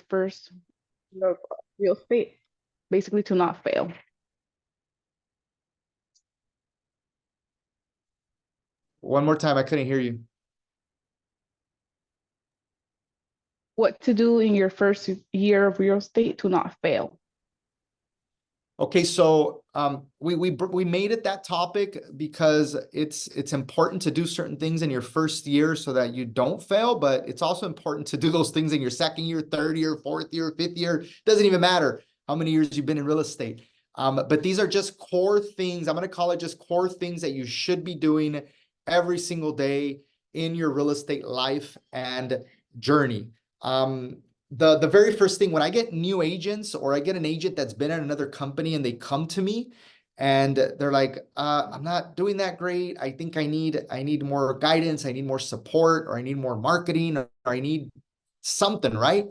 first year of real estate, basically to not fail. One more time, I couldn't hear you. What to do in your first year of real estate to not fail. Okay, so we made it that topic because it's important to do certain things in your first year so that you don't fail, but it's also important to do those things in your second year, third year, fourth year, fifth year. Doesn't even matter how many years you've been in real estate. But these are just core things. I'm going to call it just core things that you should be doing every single day in your real estate life and journey. The very first thing, when I get new agents or I get an agent that's been at another company and they come to me and they're like, I'm not doing that great. I think I need more guidance. I need more support, or I need more marketing, or I need something, right?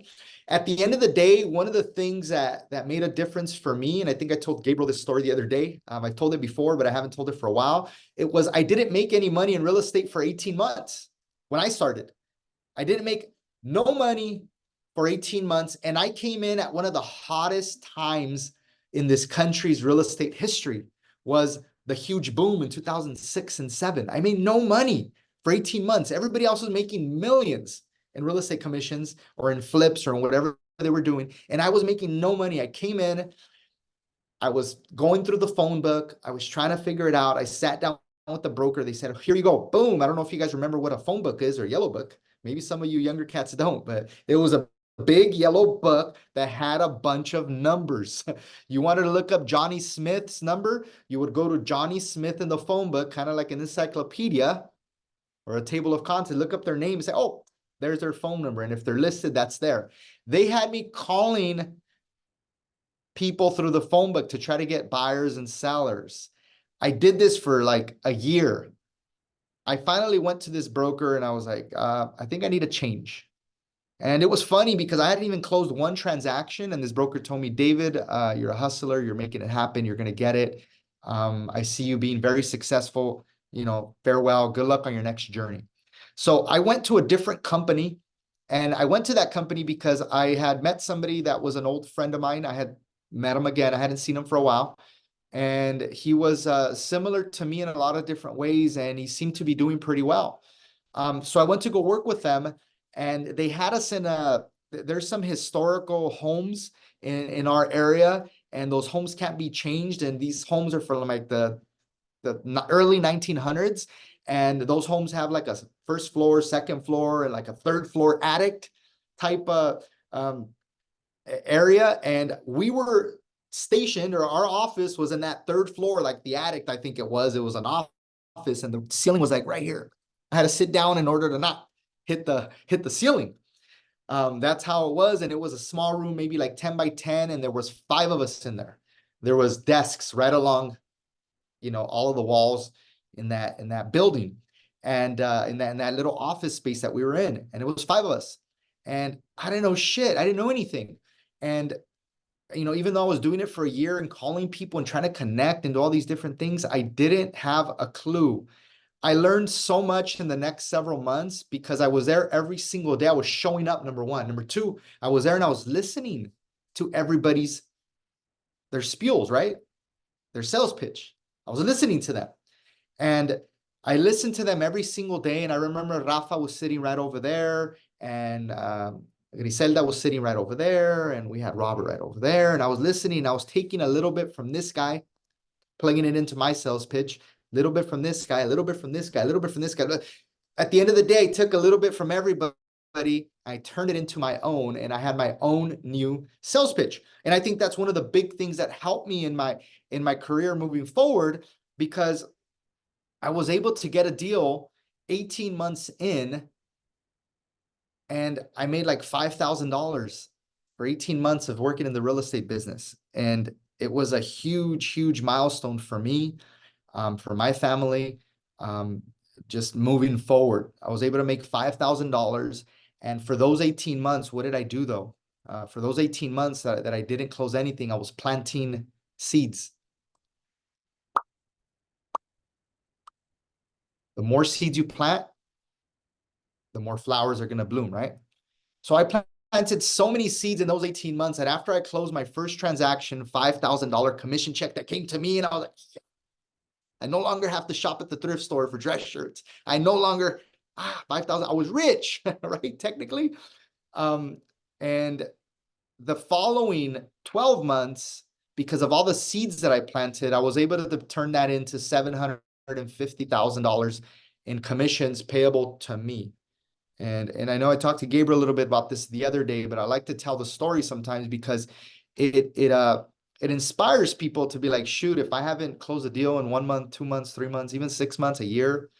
At the end of the day, one of the things that made a difference for me, and I think I told Gabriel this story the other day. I've told it before, but I haven't told it for a while. It was, I didn't make any money in real estate for 18 months when I started. I didn't make no money for 18 months. And I came in at one of the hottest times in this country's real estate history, was the huge boom in 2006 and 7. I made no money for 18 months. Everybody else was making millions in real estate commissions or in flips or in whatever they were doing. And I was making no money. I came in, I was going through the phone book. I was trying to figure it out. I sat down with the broker. They said, here you go. Boom. I don't know if you guys remember what a phone book is or yellow book. Maybe some of you younger cats don't, but it was a big yellow book that had a bunch of numbers. You wanted to look up Johnny Smith's number, you would go to Johnny Smith in the phone book, kind of like an encyclopedia or a table of contents, look up their name and say, oh, there's their phone number. And if they're listed, that's there. They had me calling people through the phone book to try to get buyers and sellers. I did this for like a year. I finally went to this broker and I was like, I think I need a change. And it was funny because I hadn't even closed one transaction. And this broker told me, David, you're a hustler. You're making it happen. You're going to get it. I see you being very successful. You know, farewell. Good luck on your next journey. So I went to a different company. And I went to that company because I had met somebody that was an old friend of mine. I had met him again. I hadn't seen him for a while. And he was similar to me in a lot of different ways. And he seemed to be doing pretty well. So I went to go work with them. And they had us in there's some historical homes in our area, and those homes can't be changed. And these homes are from like the early 1900s. And those homes have like a first floor, second floor, and like a third floor attic type of area. And we were stationed, or our office was in that third floor, like the attic, I think it was an office, and the ceiling was like right here. I had to sit down in order to not hit the ceiling. That's how it was. And it was a small room, maybe like 10 by 10. And there was 5 of us in there. There was desks right along, you know, all of the walls in that building. And in that little office space that we were in. And it was 5 of us. And I didn't know shit. I didn't know anything. And, you know, even though I was doing it for a year and calling people and trying to connect and do all these different things, I didn't have a clue. I learned so much in the next several months because I was there every single day. I was showing up, number one. Number two, I was there and I was listening to their spiels, right? Their sales pitch. I was listening to them. And I listened to them every single day. And I remember Rafa was sitting right over there. And Griselda was sitting right over there. And we had Robert right over there. And I was listening. I was taking a little bit from this guy, plugging it into my sales pitch. Little bit from this guy, a little bit from this guy, a little bit from this guy. At the end of the day, I took a little bit from everybody. I turned it into my own, and I had my own new sales pitch. And I think that's one of the big things that helped me in my career moving forward, because I was able to get a deal 18 months in, and I made like $5,000 for 18 months of working in the real estate business. And it was a huge, huge milestone for me. For my family, just moving forward. I was able to make $5,000. And for those 18 months, what did I do though? For those 18 months that I didn't close anything, I was planting seeds. The more seeds you plant, the more flowers are going to bloom, right? So I planted planted so many seeds in those 18 months that after I closed my first transaction, $5,000 commission check that came to me, and I was like, I no longer have to shop at the thrift store for dress shirts. I no longer, 5,000, I was rich, right? Technically. And the following 12 months, because of all the seeds that I planted, I was able to turn that into $750,000 in commissions payable to me. And I know I talked to Gabriel a little bit about this the other day, but I like to tell the story sometimes because it inspires people to be like, shoot, if I haven't closed a deal in 1 month, 2 months, 3 months, even 6 months, a year,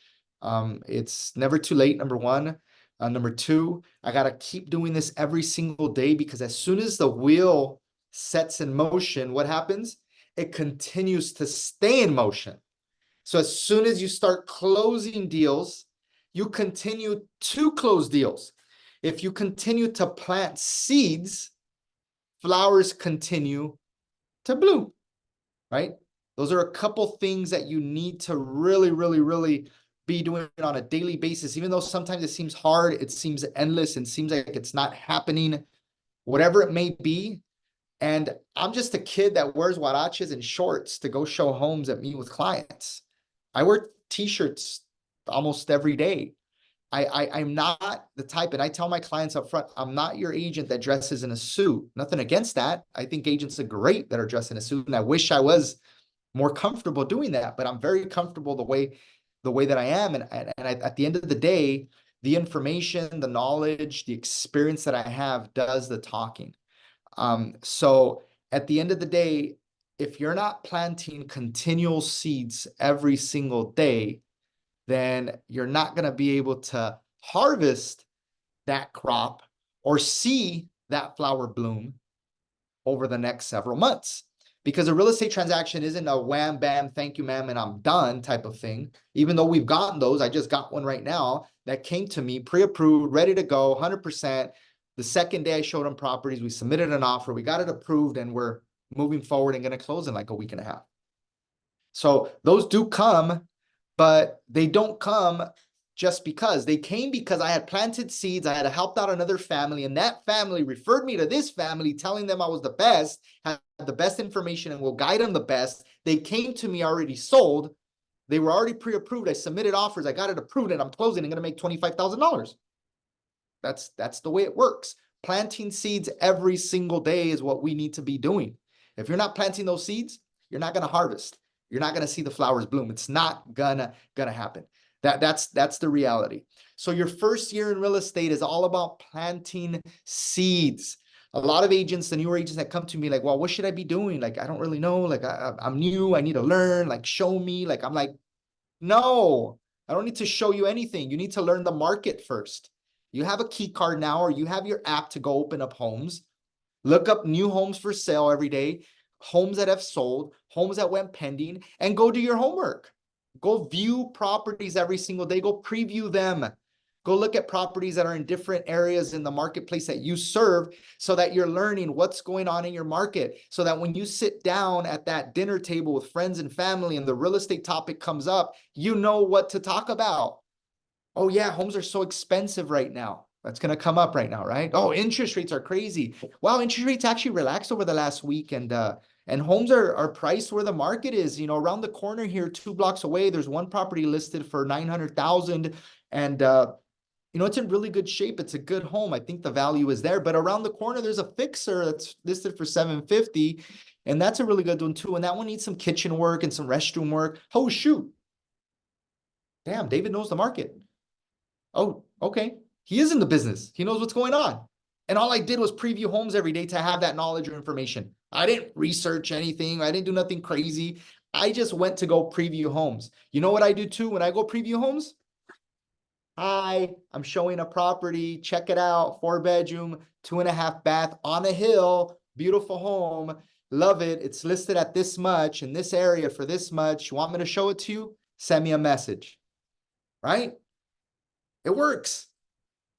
it's never too late, number one. Number two, I got to keep doing this every single day, because as soon as the wheel sets in motion, what happens? It continues to stay in motion. So as soon as you start closing deals, you continue to close deals. If you continue to plant seeds, flowers continue to bloom, right? Those are a couple things that you need to really, really, really be doing on a daily basis. Even though sometimes it seems hard, it seems endless, and seems like it's not happening, whatever it may be. And I'm just a kid that wears huaraches and shorts to go show homes and meet with clients. I wear t-shirts almost every day. I'm not the type, and I tell my clients up front, I'm not your agent that dresses in a suit. Nothing against that. I think agents are great that are dressed in a suit, and I wish I was more comfortable doing that, but I'm very comfortable the way that I am. And at the end of the day, the information, the knowledge, the experience that I have does the talking. So at the end of the day, if you're not planting continual seeds every single day, then you're not going to be able to harvest that crop or see that flower bloom over the next several months. Because a real estate transaction isn't a wham, bam, thank you, ma'am, and I'm done type of thing. Even though we've gotten those, I just got one right now that came to me pre-approved, ready to go, 100%. The second day I showed them properties, we submitted an offer, we got it approved, and we're moving forward and going to close in like a week and a half. So those do come, but they don't come just because. They came because I had planted seeds, I had helped out another family, and that family referred me to this family, telling them I was the best, had the best information, and will guide them the best. They came to me already sold. They were already pre-approved. I submitted offers. I got it approved, and I'm closing. I'm going to make $25,000. That's the way it works. Planting seeds every single day is what we need to be doing. If you're not planting those seeds, you're not going to harvest. You're not going to see the flowers bloom. It's not gonna happen. That's the reality. So your first year in real estate is all about planting seeds. A lot of agents, the newer agents that come to me like, well, what should I be doing? Like, I don't really know. Like, I'm new. I need to learn. Like, show me. Like, I'm like, no, I don't need to show you anything. You need to learn the market first. You have a key card now, or you have your app to go open up homes. Look up new homes for sale every day, homes that have sold, homes that went pending, and go do your homework. Go view properties every single day. Go preview them. Go look at properties that are in different areas in the marketplace that you serve, so that you're learning what's going on in your market, so that when you sit down at that dinner table with friends and family and the real estate topic comes up, you know what to talk about. Oh yeah, homes are so expensive right now. That's going to come up right now, right? Oh, interest rates are crazy. Wow, interest rates actually relaxed over the last week, and homes are priced where the market is. You know, around the corner here, 2 blocks away, there's one property listed for 900,000, and you know, it's in really good shape. It's a good home. I think the value is there. But around the corner, there's a fixer that's listed for 750, and that's a really good one too. And that one needs some kitchen work and some restroom work. Oh shoot! Damn, David knows the market. Oh, okay. He is in the business. He knows what's going on. And all I did was preview homes every day to have that knowledge or information. I didn't research anything. I didn't do nothing crazy. I just went to go preview homes. You know what I do too when I go preview homes? Hi, I'm showing a property. Check it out. 4-bedroom, 2.5 bath on a hill. Beautiful home. Love it. It's listed at this much in this area for this much. You want me to show it to you? Send me a message. Right? It works.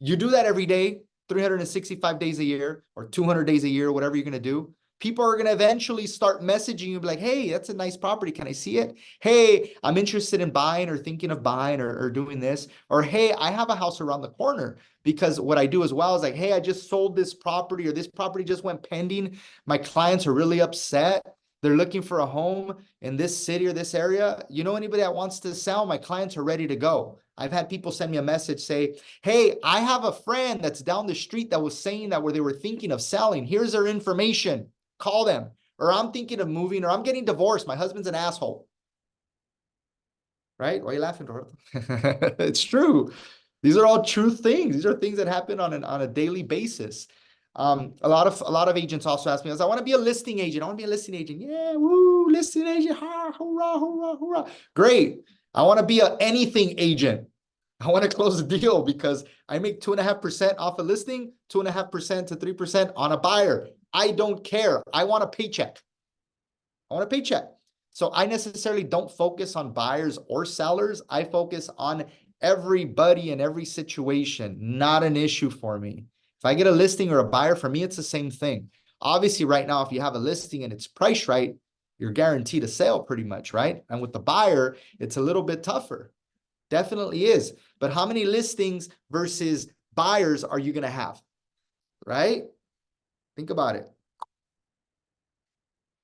You do that every day, 365 days a year, or 200 days a year, whatever you're going to do. People are going to eventually start messaging you like, hey, that's a nice property. Can I see it? Hey, I'm interested in buying or thinking of buying or doing this. Or, hey, I have a house around the corner. Because what I do as well is like, hey, I just sold this property or this property just went pending. My clients are really upset. They're looking for a home in this city or this area. You know anybody that wants to sell? My clients are ready to go. I've had people send me a message say, hey, I have a friend that's down the street that was saying that where they were thinking of selling. Here's their information. Call them. Or I'm thinking of moving, or I'm getting divorced. My husband's an asshole. Right? Why are you laughing, Roberto? It's true. These are all true things. These are things that happen on a daily basis. A lot of agents also ask me, I want to be a listing agent. I want to be a listing agent. Yeah, woo, listing agent. Ha, hurrah, hurrah, hurrah. Great. I want to be a anything agent. I want to close a deal because I make 2.5% off a listing, 2.5% to 3% on a buyer. I don't care. I want a paycheck. I want a paycheck. So I necessarily don't focus on buyers or sellers. I focus on everybody in every situation. Not an issue for me. If I get a listing or a buyer, for me, it's the same thing. Obviously, right now, if you have a listing and it's priced right, you're guaranteed a sale pretty much, right? And with the buyer, it's a little bit tougher. Definitely is. But how many listings versus buyers are you going to have? Right? Think about it.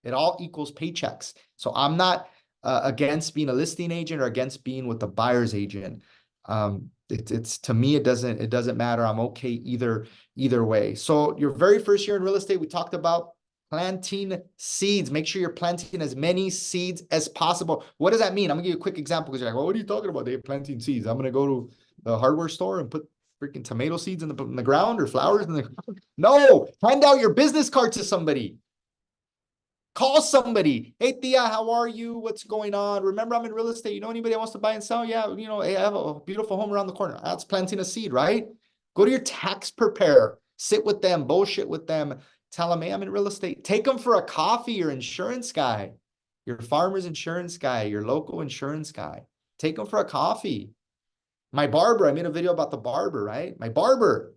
It all equals paychecks. So I'm not against being a listing agent or against being with the buyer's agent. It's to me, it doesn't matter. I'm okay either way. So your very first year in real estate, we talked about planting seeds. Make sure you're planting as many seeds as possible. What does that mean? I'm gonna give you a quick example because you're like, well, what are you talking about, Dave? Planting seeds. I'm gonna go to the hardware store and put freaking tomato seeds in the ground or flowers in the ground. No, hand out your business card to somebody. Call somebody. Hey, Tia, how are you? What's going on? Remember, I'm in real estate. You know anybody that wants to buy and sell? Yeah, I have a beautiful home around the corner. That's planting a seed, right? Go to your tax preparer. Sit with them. Bullshit with them. Tell them, hey, I'm in real estate. Take them for a coffee, your insurance guy, your farmer's insurance guy, your local insurance guy. Take them for a coffee. My barber, I made a video about the barber, right? My barber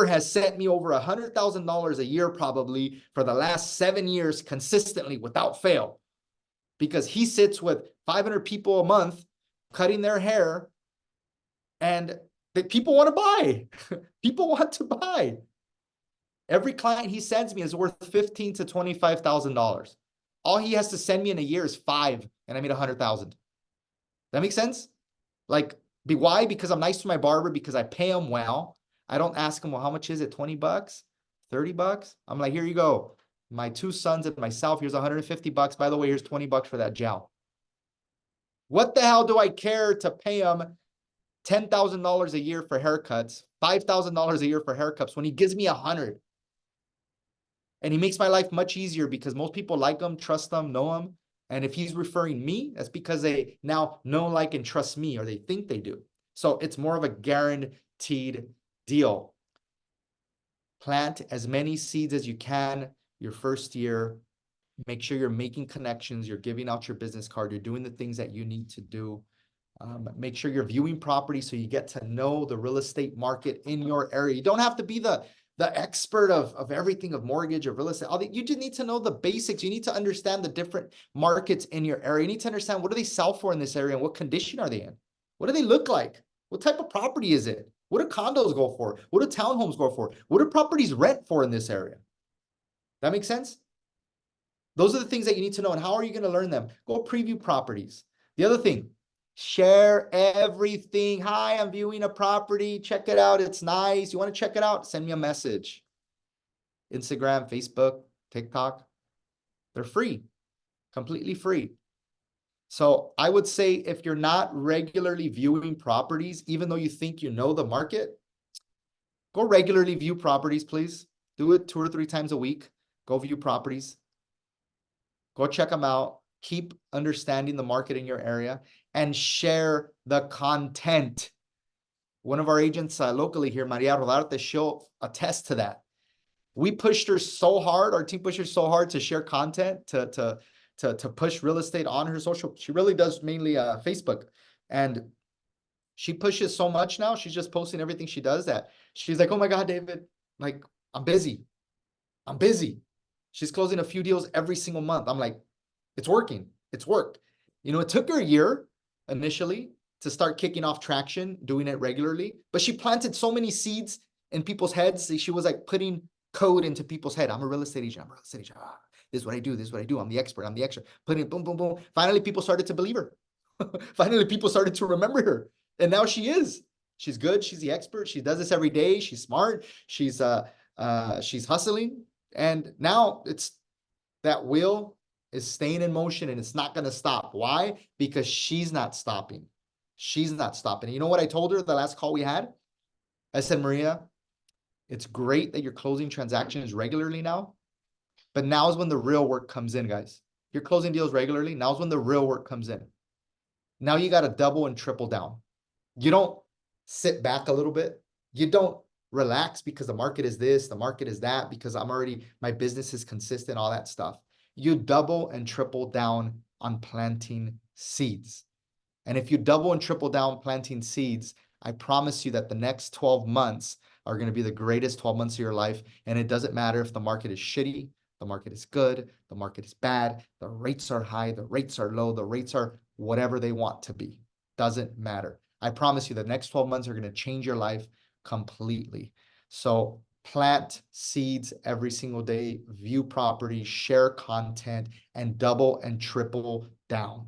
has sent me over $100,000 a year probably for the last 7 years consistently without fail because he sits with 500 people a month cutting their hair and people want to buy. People want to buy. Every client he sends me is worth $15,000 to $25,000. All he has to send me in a year is 5 and I made 100,000. That makes sense? Like, why? Because I'm nice to my barber, because I pay him well. I don't ask him, well, how much is it? 20 bucks? 30 bucks? I'm like, here you go. My 2 sons and myself, here's 150 bucks. By the way, here's 20 bucks for that gel. What the hell do I care to pay him $10,000 a year for haircuts, $5,000 a year for haircuts when he gives me 100? And he makes my life much easier because most people like him, trust him, know him. And if he's referring me, that's because they now know, like, and trust me, or they think they do. So it's more of a guaranteed deal. Plant as many seeds as you can your first year. Make sure you're making connections. You're giving out your business card. You're doing the things that you need to do. Make sure you're viewing property so you get to know the real estate market in your area. You don't have to be the expert of everything, of mortgage or real estate. You just need to know the basics. You need to understand the different markets in your area. You need to understand, what do they sell for in this area and what condition are they in? What do they look like? What type of property is it? What do condos go for? What do townhomes go for? What do properties rent for in this area? That makes sense? Those are the things that you need to know. And how are you going to learn them? Go preview properties. The other thing, share everything. Hi, I'm viewing a property. Check it out. It's nice. You want to check it out? Send me a message. Instagram, Facebook, TikTok. They're free, completely free. So I would say if you're not regularly viewing properties, even though you think you know the market, go regularly view properties, please. Do it 2 or 3 times a week. Go view properties. Go check them out. Keep understanding the market in your area and share the content. One of our agents locally here, Maria Rodarte, she'll attest to that. We pushed her so hard. Our team pushed her so hard to share content, to push real estate on her social. She really does mainly Facebook. And she pushes so much now. She's just posting everything she does that she's like, oh my God, David, like, I'm busy. She's closing a few deals every single month. I'm like, it's working. It's worked. You know, it took her a year initially to start kicking off traction, doing it regularly, but she planted so many seeds in people's heads. She was like putting code into people's head. I'm a real estate agent. I'm a real estate agent. Ah, this is what I do. This is what I do. I'm the expert. I'm the expert. Putting it, boom, boom, boom. Finally, people started to believe her. Finally, people started to remember her. And now she is. She's good. She's the expert. She does this every day. She's smart. She's hustling. And now it's that wheel is staying in motion and it's not going to stop. Why? Because she's not stopping. She's not stopping. You know what I told her the last call we had? I said, Maria, it's great that you're closing transactions regularly now, but now is when the real work comes in, guys. You're closing deals regularly. Now is when the real work comes in. Now you got to double and triple down. You don't sit back a little bit. You don't relax because the market is this, the market is that, because my business is consistent, all that stuff. You double and triple down on planting seeds. And if you double and triple down planting seeds, I promise you that the next 12 months are going to be the greatest 12 months of your life. And it doesn't matter if the market is shitty, the market is good, the market is bad, the rates are high, the rates are low, the rates are whatever they want to be. Doesn't matter. I promise you the next 12 months are going to change your life completely. So plant seeds every single day, view properties, share content, and double and triple down.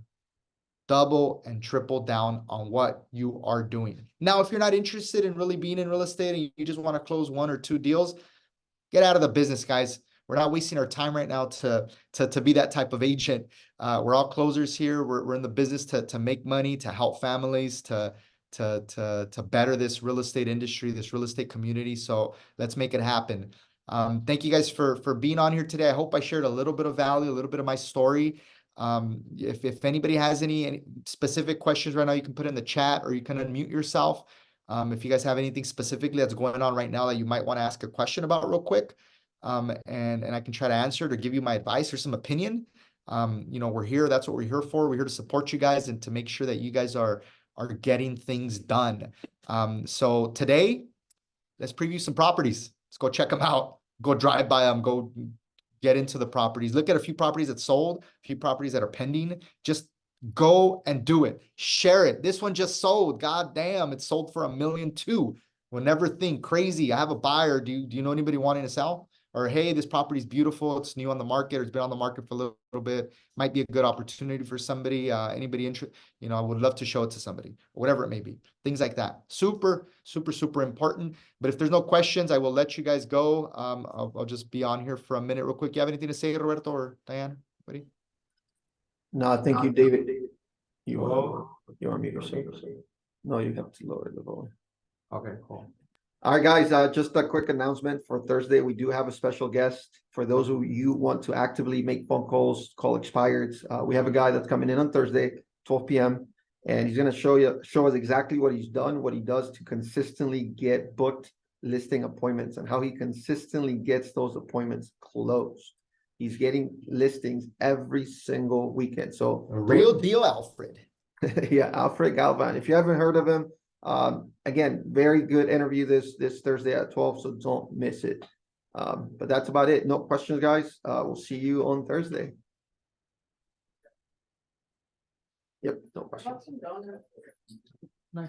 Double and triple down on what you are doing. Now, if you're not interested in really being in real estate and you just want to close 1 or 2 deals, get out of the business, guys. We're not wasting our time right now to be that type of agent. We're all closers here. We're in the business to make money, to help families, to better this real estate industry, this real estate community. So let's make it happen. Thank you guys for being on here today. I hope I shared a little bit of value, a little bit of my story. If anybody has any specific questions right now, you can put it in the chat or you can unmute yourself. If you guys have anything specifically that's going on right now that you might want to ask a question about real quick, and I can try to answer it or give you my advice or some opinion. You know, we're here. That's what we're here for. We're here to support you guys and to make sure that you guys are getting things done. So today, let's preview some properties. Let's go check them out. Go drive by them. Go get into the properties. Look at a few properties that sold, a few properties that are pending. Just go and do it. Share it. This one just sold. God damn, it sold for $1.2 million. We'll never think crazy. I have a buyer. Do you know anybody wanting to sell? Or, hey, this property is beautiful. It's new on the market, or it's been on the market for a little bit. Might be a good opportunity for somebody. Anybody interested? You know, I would love to show it to somebody, whatever it may be. Things like that. Super, super, super important. But if there's no questions, I will let you guys go. I'll just be on here for a minute real quick. You have anything to say, Roberto or Diane? Anybody? No, thank you, David. You want me to say? No, you have to lower the volume. Okay, cool. All right, guys, just a quick announcement for Thursday. We do have a special guest. For those of you who want to actively make phone calls, call expireds, we have a guy that's coming in on Thursday, 12 p.m. And he's going to show us exactly what he's done, what he does to consistently get booked listing appointments and how he consistently gets those appointments closed. He's getting listings every single weekend. So a real deal, Alfred. Yeah, Alfred Galvan. If you haven't heard of him, again, very good interview this Thursday at 12, so don't miss it. But that's about it. No questions, guys. We'll see you on Thursday. Yep, no questions.